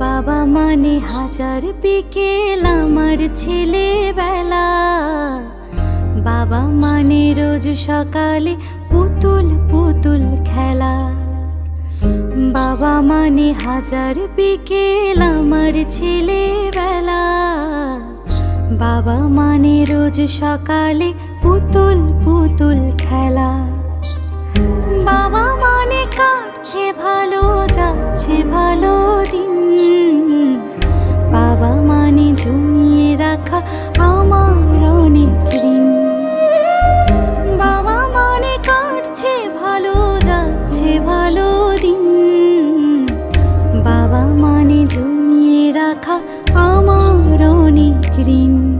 বাবা মানে হাজার বিকেল আমার ছেলেবেলা। বাবা মানে রোজ সকালে পুতুল পুতুল খেলা। বাবা মানে হাজার বিকেল আমার ছেলেবেলা। বাবা মানে রোজ সকালে পুতুল পুতুল খেলা। বাবা মানে কাটছে ভালো, যাচ্ছে ভালো দিন। বাবা মানে জমিয়ে রাখা আমার অনেক ঋণ। বাবা মানে কাটছে ভালো, যাচ্ছে ভালো দিন। বাবা মানে জমিয়ে রাখা আমার অনেক ঋণ।